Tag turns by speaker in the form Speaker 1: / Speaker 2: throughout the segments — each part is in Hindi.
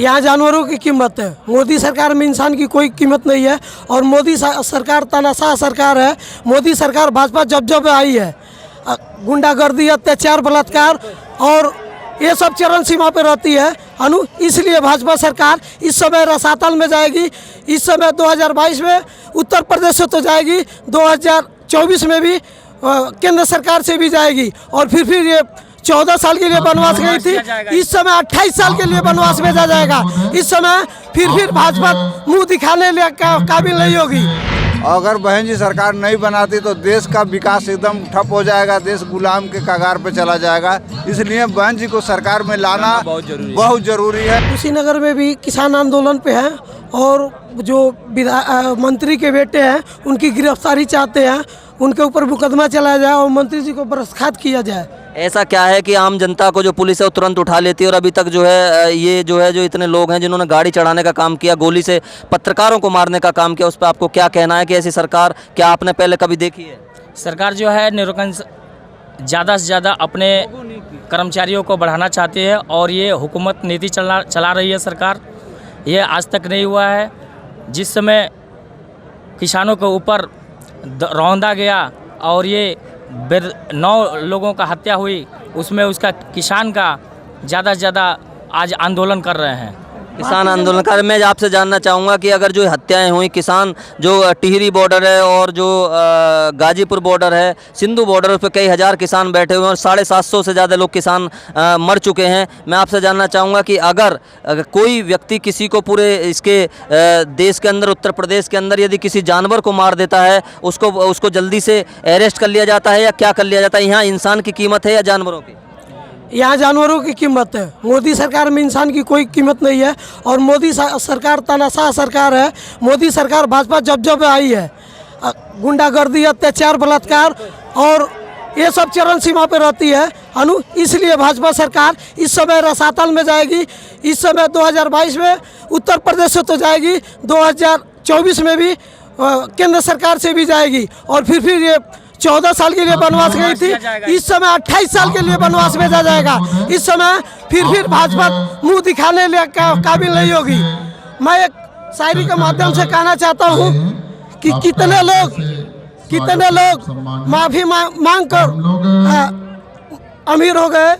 Speaker 1: यहाँ जानवरों की कीमत है। मोदी सरकार में इंसान की कोई कीमत नहीं है। और मोदी सरकार तानाशाह सरकार है। मोदी सरकार भाजपा जब जब आई है, गुंडागर्दी, अत्याचार, बलात्कार और ये सब चरम सीमा पर रहती है इसलिए भाजपा सरकार इस समय रसातल में जाएगी। इस समय 2022 में उत्तर प्रदेश से तो जाएगी, 2024 में भी केंद्र सरकार से भी जाएगी। और फिर ये 14 साल के लिए वनवास गई थी, इस समय 28 साल के लिए वनवास भेजा जाएगा। इस समय फिर भाजपा मुंह दिखाने काबिल नहीं होगी।
Speaker 2: अगर बहन जी सरकार नहीं बनाती तो देश का विकास एकदम ठप हो जाएगा, देश गुलाम के कगार पे चला जाएगा। इसलिए बहन जी को सरकार में लाना बहुत जरूरी है।
Speaker 1: कुशीनगर में भी किसान आंदोलन पे हैं और जो मंत्री के बेटे हैं उनकी गिरफ्तारी चाहते हैं, उनके ऊपर मुकदमा चलाया जाए और मंत्री जी को बर्खास्त किया जाए।
Speaker 3: ऐसा क्या है कि आम जनता को जो पुलिस है वो तुरंत उठा लेती है और अभी तक जो है ये जो इतने लोग हैं जिन्होंने गाड़ी चढ़ाने का काम किया, गोली से पत्रकारों को मारने का काम किया, उस पर आपको क्या कहना है कि ऐसी सरकार क्या आपने पहले कभी देखी है?
Speaker 4: सरकार जो है निरंकुश ज़्यादा से ज़्यादा अपने कर्मचारियों को बढ़ाना चाहती है और ये हुकूमत नीति चला रही है सरकार। ये आज तक नहीं हुआ है। जिस समय किसानों के ऊपर रौंदा गया और ये 9 लोगों का हत्या हुई, उसमें उसका किसान का ज़्यादा से ज़्यादा आज आंदोलन कर रहे हैं।
Speaker 3: किसान आंदोलन कर, मैं आपसे जानना चाहूँगा कि अगर जो हत्याएं हुई, किसान जो टिहरी बॉर्डर है और जो गाजीपुर बॉर्डर है, सिंधु बॉर्डर, उस पर कई हज़ार किसान बैठे हुए हैं और 750 से ज़्यादा लोग किसान मर चुके हैं। मैं आपसे जानना चाहूँगा कि अगर कोई व्यक्ति किसी को पूरे इसके देश के अंदर, उत्तर प्रदेश के अंदर यदि किसी जानवर को मार देता है, उसको जल्दी से अरेस्ट कर लिया जाता है या क्या कर लिया जाता है? यहाँ इंसान की कीमत है या जानवरों की?
Speaker 1: यहाँ जानवरों की कीमत है। मोदी सरकार में इंसान की कोई कीमत नहीं है। और मोदी सरकार तानाशाह सरकार है। मोदी सरकार भाजपा जब जब आई है, गुंडागर्दी, अत्याचार, बलात्कार और ये सब चरम सीमा पर रहती है इसलिए भाजपा सरकार इस समय रसातल में जाएगी। इस समय 2022 में उत्तर प्रदेश से तो जाएगी, 2024 में भी केंद्र सरकार से भी जाएगी। और फिर ये 14 साल के लिए वनवास गई थी, इस समय 28 साल के लिए वनवास भेजा जाएगा। इस समय फिर भाजपा मुंह दिखाने काबिल नहीं होगी। मैं एक शायरी के माध्यम से कहना चाहता हूँ कि कितने लोग माफी मांग कर अमीर हो गए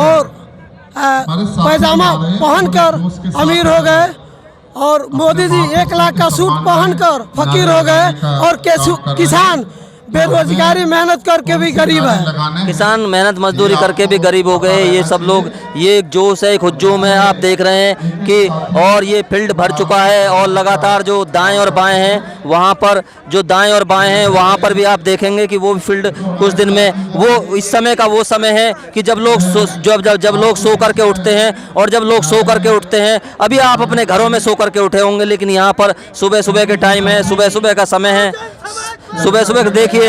Speaker 1: और पैजामा पहनकर अमीर हो गए, और मोदी जी 1 लाख का सूट पहनकर फकीर हो गए। और किसान बेरोजगारी मेहनत करके भी गरीब है।
Speaker 3: किसान मेहनत मजदूरी करके भी गरीब हो गए। ये सब लोग, ये एक जोश है, एक हुज्जूम है, आप देख रहे हैं कि और ये फील्ड भर चुका है। और लगातार जो दाएं और बाएं हैं, वहाँ पर जो दाएं और बाएं हैं वहाँ पर भी आप देखेंगे कि वो फील्ड कुछ दिन में, वो इस समय का वो समय है कि जब लोग सो करके उठते हैं। और जब लोग सो करके उठते हैं, अभी आप अपने घरों में सो करके उठे होंगे, लेकिन यहाँ पर सुबह के टाइम है, सुबह का समय है। सुबह देखिए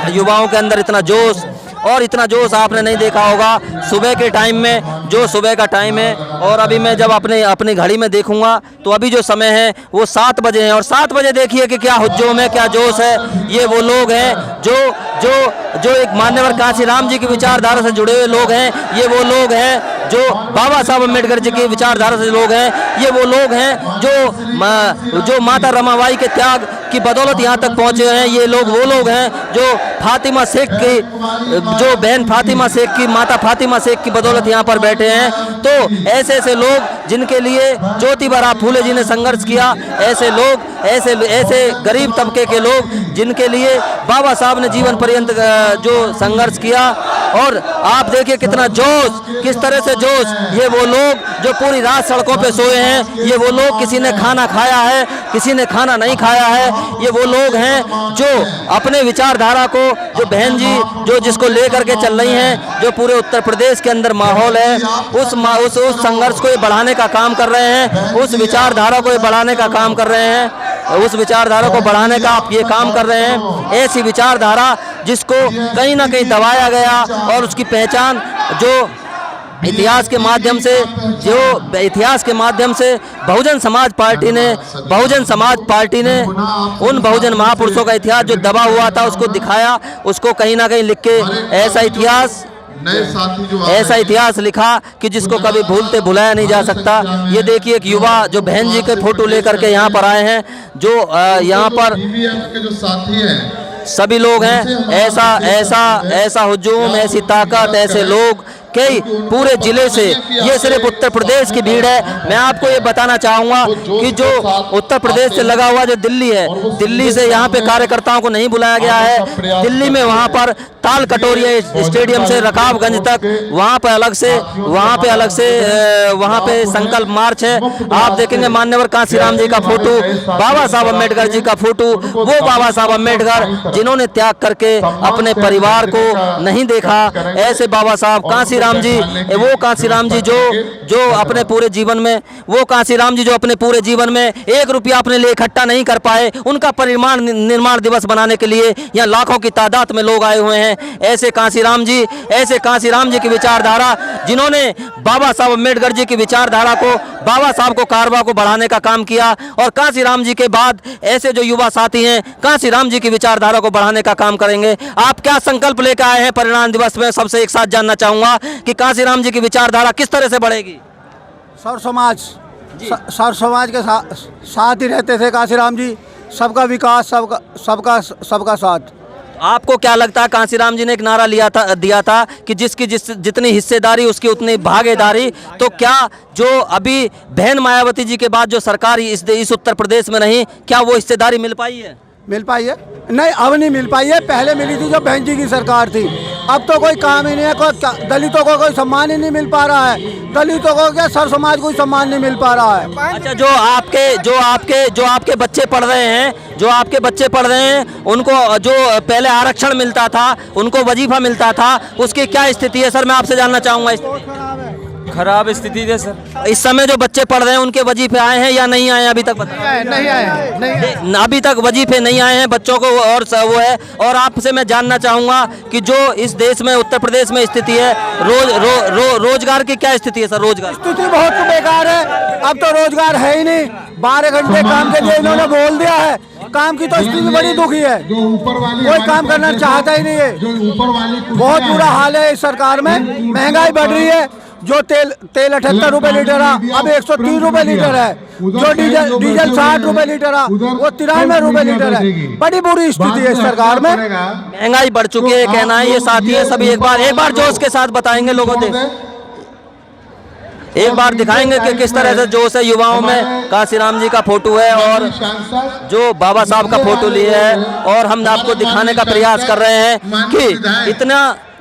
Speaker 3: युवाओं के अंदर इतना जोश, और इतना जोश आपने नहीं देखा होगा सुबह के टाइम में, जो सुबह का टाइम है। और अभी मैं जब अपनी घड़ी में देखूंगा तो अभी जो समय है वो 7 बजे है। और 7 बजे देखिए कि क्या हुज्जूम है, क्या जोश है। ये वो लोग हैं जो एक मान्यवर कांशीराम जी की विचारधारा से जुड़े हुए लोग हैं। ये वो लोग हैं जो बाबा साहब अम्बेडकर जी की विचारधारा से लोग हैं। ये वो लोग हैं जो माता रमाबाई के त्याग की बदौलत यहाँ तक पहुँचे हैं। ये लोग वो लोग हैं जो फातिमा शेख की, जो बहन फातिमा शेख की, माता फातिमा शेख की बदौलत यहाँ पर बैठे हैं। तो ऐसे लोग जिनके लिए ज्योतिबा फूले जी ने संघर्ष किया, ऐसे लोग, ऐसे गरीब तबके के लोग जिनके लिए बाबा साहब ने जीवन पर्यंत जो संघर्ष किया। और आप देखिए कितना जोश, किस तरह से जोश। ये वो लोग जो पूरी रात सड़कों पे सोए हैं। ये वो लोग, किसी ने खाना खाया है, किसी ने खाना नहीं खाया है। ये वो लोग हैं जो अपने विचारधारा को, जो बहन जी जो जिसको लेकर के चल रही हैं, जो पूरे उत्तर प्रदेश के अंदर माहौल है, उस संघर्ष को ये बढ़ाने का काम कर रहे हैं। उस विचारधारा को ये बढ़ाने का काम कर रहे हैं। उस विचारधारा को बढ़ाने का आप ये काम कर रहे हैं। ऐसी विचारधारा जिसको कहीं ना कहीं दबाया गया और उसकी पहचान जो इतिहास के माध्यम से बहुजन समाज पार्टी ने उन बहुजन महापुरुषों का इतिहास जो दबा हुआ था उसको दिखाया, उसको कहीं ना कहीं लिख के ऐसा इतिहास
Speaker 5: नए साथी जो आ
Speaker 3: ऐसा
Speaker 5: रहे हैं,
Speaker 3: इतिहास लिखा कि जिसको कभी भूलते भुलाया नहीं जा सकता। ये देखिए एक युवा जो बहन जी के फोटो लेकर के यहाँ पर आए हैं, जो यहाँ पर
Speaker 5: BVF के जो साथी हैं,
Speaker 3: सभी लोग हैं। ऐसा हुजूम, ऐसी ताकत, ऐसे लोग कई पूरे जिले से, ये सिर्फ उत्तर प्रदेश की भीड़ है। मैं आपको ये बताना चाहूँगा कि जो उत्तर प्रदेश से लगा हुआ जो दिल्ली है, दिल्ली से यहाँ पे कार्यकर्ताओं को नहीं बुलाया गया है। दिल्ली में वहाँ पर ताल कटोरिया स्टेडियम से रकाबगंज तक वहाँ पे अलग से वहाँ पे संकल्प मार्च है। आप देखेंगे मान्यवर कांसीराम जी का फोटो, बाबा साहब अम्बेडकर जी का फोटो, वो बाबा साहब अम्बेडकर जिन्होंने त्याग करके अपने परिवार को नहीं देखा। ऐसे बाबा साहब कांसीराम जी, वो कांसीराम जी जो अपने पूरे जीवन में, वो कांसीराम जी जो अपने पूरे जीवन में 1 रुपया अपने लिए इकट्ठा नहीं कर पाए, उनका परिमाण निर्माण दिवस बनाने के लिए यहाँ लाखों की तादाद में लोग आए हुए हैं। ऐसे कांसीराम जी की विचारधारा, जिन्होंने बाबा साहब अम्बेडकर जी की विचारधारा को, बाबा साहब को कारवा को बढ़ाने का काम किया। और कांसीराम जी के बाद ऐसे जो युवा साथी हैं कांसीराम जी की विचारधारा को बढ़ाने का काम करेंगे। आप क्या संकल्प लेकर आए हैं परिणाम दिवस में, सबसे एक साथ जानना चाहूंगा कि कांसीराम जी की विचारधारा किस तरह से बढ़ेगी।
Speaker 6: सर्व समाज के साथ ही रहते थे कांसीराम जी, सबका विकास, सबका साथ।
Speaker 3: आपको क्या लगता है, कांसीराम जी ने एक नारा दिया था कि जितनी हिस्सेदारी उसकी उतनी भागीदारी, तो क्या जो अभी बहन मायावती जी के बाद जो सरकार इस उत्तर प्रदेश में नहीं, क्या वो हिस्सेदारी मिल पाई है?
Speaker 6: मिल पाई है? नहीं, अब नहीं मिल पाई है। पहले मिली थी जो बहन जी की सरकार थी। अब तो कोई काम ही नहीं है, दलितों को कोई सम्मान ही नहीं मिल पा रहा है। दलितों को क्या, सर्व समाज को सम्मान नहीं मिल पा रहा है।
Speaker 3: अच्छा, जो आपके बच्चे पढ़ रहे हैं, उनको जो पहले आरक्षण मिलता था, उनको वजीफा मिलता था, उसकी क्या स्थिति है सर? मैं आपसे जानना चाहूँगा।
Speaker 7: खराब स्थिति है सर।
Speaker 3: इस समय जो बच्चे पढ़ रहे हैं उनके वजीफे आए हैं या नहीं आए? अभी तक
Speaker 6: नहीं आए।
Speaker 3: अभी तक वजीफे नहीं आए हैं बच्चों को। और वो है, और आपसे मैं जानना चाहूँगा कि जो इस देश में, उत्तर प्रदेश में स्थिति है, रोजगार की क्या स्थिति है सर? रोजगार
Speaker 6: स्थिति बहुत बेकार है। अब तो रोजगार है ही नहीं। 12 घंटे काम के लिए इन्होंने बोल दिया है। काम की तो स्थिति बड़ी दुखी है, कोई काम करना चाहता ही नहीं है। बहुत बुरा हाल है इस सरकार में। महंगाई बढ़ रही है। जो तेल 78 रुपए लीटर है, अब 130 रुपए लीटर है। जो डीजल 60 रुपए लीटर है, वो 93 रुपए लीटर है। बड़ी बुरी स्थिति है इस सरकार में।
Speaker 3: महंगाई बढ़ चुकी है, कहना है ये साथी है सभी। एक बार जोश के साथ बताएंगे लोगों को, एक बार दिखाएंगे कि किस तरह से जोश है युवाओं में। कांसीराम जी का फोटो है और जो बाबा साहब का फोटो लिए है, और हम आपको दिखाने का प्रयास कर रहे हैं कि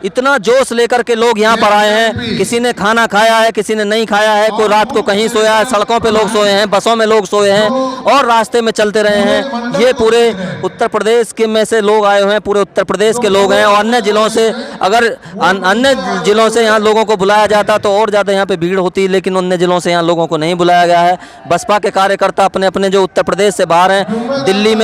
Speaker 3: इतना जोश लेकर के लोग यहाँ पर आए हैं। किसी ने खाना खाया है, किसी ने नहीं खाया है, कोई रात को कहीं सोया है, सड़कों पे लोग सोए हैं, बसों में लोग सोए हैं और रास्ते में चलते रहे हैं। ये पूरे उत्तर प्रदेश के में से लोग आए हुए हैं, पूरे उत्तर प्रदेश के लोग हैं। और अन्य जिलों से, अगर अन्य जिलों से यहाँ लोगों को बुलाया जाता तो और ज़्यादा यहाँ पे भीड़ होती, लेकिन अन्य जिलों से यहाँ लोगों को नहीं बुलाया गया है। बसपा के कार्यकर्ता अपने अपने जो उत्तर प्रदेश से बाहर हैं, दिल्ली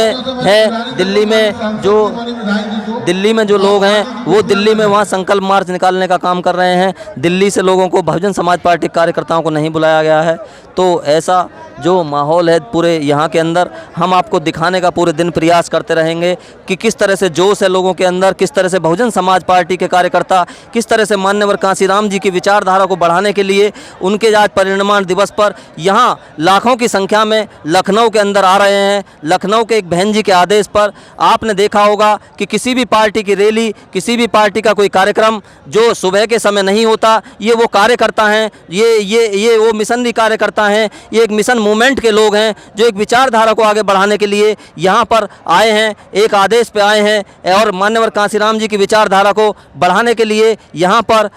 Speaker 3: में जो लोग हैं वो दिल्ली में वहाँ संकल्प मार्च निकालने का काम कर रहे हैं। दिल्ली से लोगों को, बहुजन समाज पार्टी कार्यकर्ताओं को नहीं बुलाया गया है। तो ऐसा जो माहौल है पूरे यहाँ के अंदर, हम आपको दिखाने का पूरे दिन प्रयास करते रहेंगे कि किस तरह से जोश है लोगों के अंदर, किस तरह से बहुजन समाज पार्टी के कार्यकर्ता, किस तरह से मान्यवर कांसीराम जी की विचारधारा को बढ़ाने के लिए उनके आज परिनिर्वाण दिवस पर यहाँ लाखों की संख्या में लखनऊ के अंदर आ रहे हैं। लखनऊ के एक बहन जी के आदेश पर आपने देखा होगा कि किसी भी पार्टी की रैली, किसी भी पार्टी का कोई कार्यक्रम जो सुबह के समय नहीं होता, ये वो कार्यकर्ता हैं, ये वो मिशनरी कार्यकर्ता हैं, ये एक मिशन मूवमेंट के लोग हैं जो एक विचारधारा को आगे बढ़ाने के लिए यहाँ पर आए हैं, एक आदेश पे आए हैं। और मान्यवर कांसीराम जी की विचारधारा को बढ़ाने के लिए यहाँ पर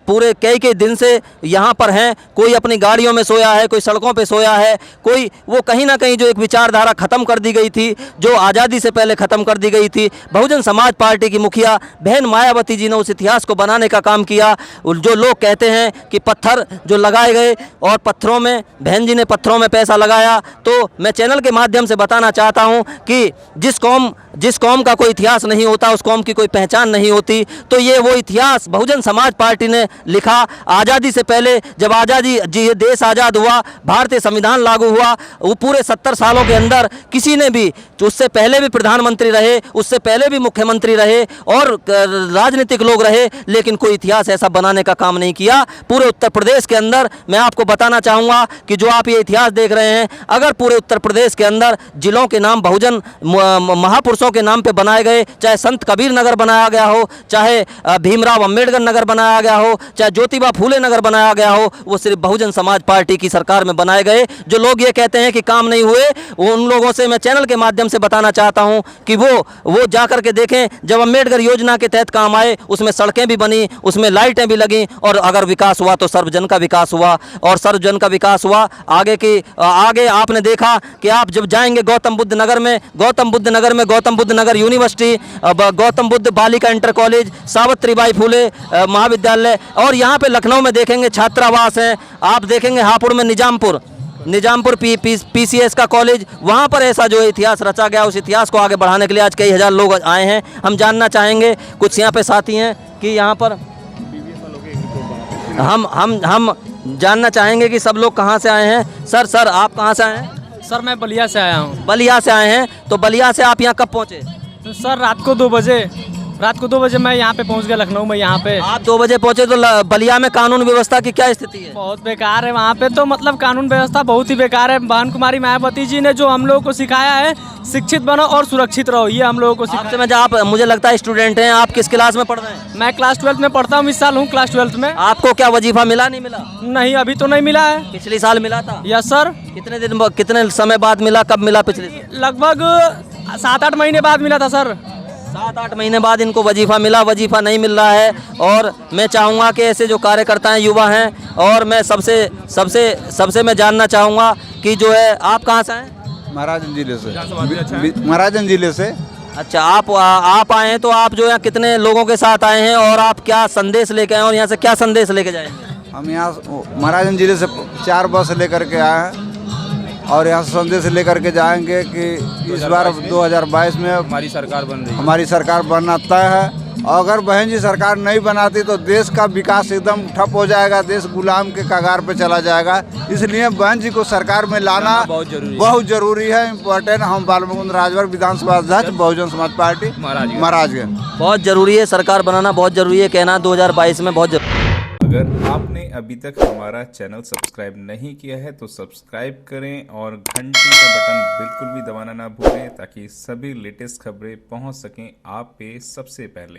Speaker 3: पूरे कई दिन से यहाँ पर हैं। कोई अपनी गाड़ियों में सोया है, कोई सड़कों पे सोया है, कोई वो कहीं ना कहीं जो एक विचारधारा ख़त्म कर दी गई थी, जो आज़ादी से पहले ख़त्म कर दी गई थी। बहुजन समाज पार्टी की मुखिया बहन मायावती जी ने उस इतिहास को बनाने का काम किया। जो लोग कहते हैं कि पत्थर जो लगाए गए और पत्थरों में, बहन जी ने पत्थरों में पैसा लगाया, तो मैं चैनल के माध्यम से बताना चाहता हूं कि जिस कौम का कोई इतिहास नहीं होता, उस कौम की कोई पहचान नहीं होती। तो ये वो इतिहास बहुजन समाज पार्टी ने लिखा। आज़ादी से पहले जब ये देश आज़ाद हुआ, भारतीय संविधान लागू हुआ, वो पूरे 70 सालों के अंदर किसी ने भी उससे पहले भी प्रधानमंत्री रहे, उससे पहले भी मुख्यमंत्री रहे और राजनीतिक लोग रहे, लेकिन कोई इतिहास ऐसा बनाने का काम नहीं किया पूरे उत्तर प्रदेश के अंदर। मैं आपको बताना चाहूँगा कि जो आप ये इतिहास देख रहे हैं, अगर पूरे उत्तर प्रदेश के अंदर जिलों के नाम बहुजन महापुरुषों के नाम पे बनाए गए, चाहे संत कबीर नगर बनाया गया हो, चाहे भीमराव अंबेडकर नगर बनाया गया हो, चाहे ज्योतिबा फूले नगर बनाया गया हो, वो सिर्फ बहुजन समाज पार्टी की सरकार में बनाए गए। जो लोग ये कहते हैं कि काम नहीं हुए, उन लोगों से मैं चैनल के माध्यम से बताना चाहता हूं कि वो जा करके देखें। जब अंबेडकर योजना के तहत काम आए, उसमें सड़कें भी बनी, उसमें लाइटें भी लगी, और अगर विकास हुआ तो सर्वजन का विकास हुआ, और सर्वजन का विकास हुआ। आगे आपने देखा कि आप जब जाएंगे गौतम बुद्ध नगर में गौतम बुद्ध नगर यूनिवर्सिटी, गौतम बुद्ध बालिका इंटर कॉलेज, सावित्रीबाई फूले महाविद्यालय, और यहाँ पे लखनऊ में देखेंगे छात्रावास है। आप देखेंगे हापुड़ में निजामपुर पीसीएस का कॉलेज, वहाँ पर ऐसा जो इतिहास रचा गया, उस इतिहास को आगे बढ़ाने के लिए आज कई हजार लोग आए हैं। हम जानना चाहेंगे, कुछ यहाँ पे साथी हैं कि यहाँ पर हम जानना चाहेंगे कि सब लोग कहाँ से आए हैं। सर आप कहाँ से आए हैं?
Speaker 7: सर मैं बलिया से आया हूँ।
Speaker 3: बलिया से आए हैं, तो बलिया से आप यहाँ कब पहुँचे?
Speaker 7: सर रात को 2 बजे मैं यहाँ पे पहुँच गया, लखनऊ में। यहाँ पे
Speaker 3: आप 2 बजे पहुँचे, तो बलिया में कानून व्यवस्था की क्या स्थिति है?
Speaker 7: बहुत बेकार है वहाँ पे, तो मतलब कानून व्यवस्था बहुत ही बेकार है। बहन कुमारी मायावती जी ने जो हम लोगों को सिखाया है, शिक्षित बनो और सुरक्षित रहो, ये हम लोगों को सिखाया।
Speaker 3: आप मुझे लगता है स्टूडेंट हैं, आप किस क्लास में पढ़ रहे हैं?
Speaker 7: मैं क्लास 12 में पढ़ता हूँ, इस साल हूँ क्लास 12 में।
Speaker 3: आपको क्या वजीफा मिला, नहीं मिला?
Speaker 7: नहीं, अभी तो नहीं मिला है।
Speaker 3: पिछले साल मिला था?
Speaker 7: Yes sir.
Speaker 3: कितने समय बाद मिला, कब मिला? पिछले साल
Speaker 7: लगभग 7-8 महीने बाद मिला था सर।
Speaker 3: 7-8 महीने बाद इनको वजीफा मिला। वजीफा नहीं मिल रहा है, और मैं चाहूँगा कि ऐसे जो कार्यकर्ता हैं, युवा हैं, और मैं सबसे मैं जानना चाहूँगा कि जो है, आप कहाँ से हैं?
Speaker 2: महाराजगंज जिले से।
Speaker 3: अच्छा, आप आए हैं, तो आप जो है कितने लोगों के साथ आए हैं, और आप क्या संदेश लेके आए हैं, और यहाँ से क्या संदेश लेके जाएंगे?
Speaker 2: हम यहाँ महाराजगंज जिले से 4 बस लेकर के आए हैं, और यहाँ से संदेश लेकर के जाएंगे कि इस बार 2022 में हमारी सरकार बनना तय है। और अगर बहन जी सरकार नहीं बनाती तो देश का विकास एकदम ठप हो जाएगा, देश गुलाम के कगार पे चला जाएगा। इसलिए बहन जी को सरकार में लाना बहुत जरूरी है, इम्पोर्टेंट। हम बालमुकुंद राजभर विधानसभा अध्यक्ष बहुजन समाज पार्टी महाराजगंज।
Speaker 3: बहुत जरूरी है, सरकार बनाना बहुत जरूरी है, कहना 2022 में बहुत जरूरी।
Speaker 8: अगर आपने अभी तक हमारा चैनल सब्सक्राइब नहीं किया है तो सब्सक्राइब करें, और घंटी का बटन बिल्कुल भी दबाना ना भूलें, ताकि सभी लेटेस्ट खबरें पहुंच सकें आप पे सबसे पहले।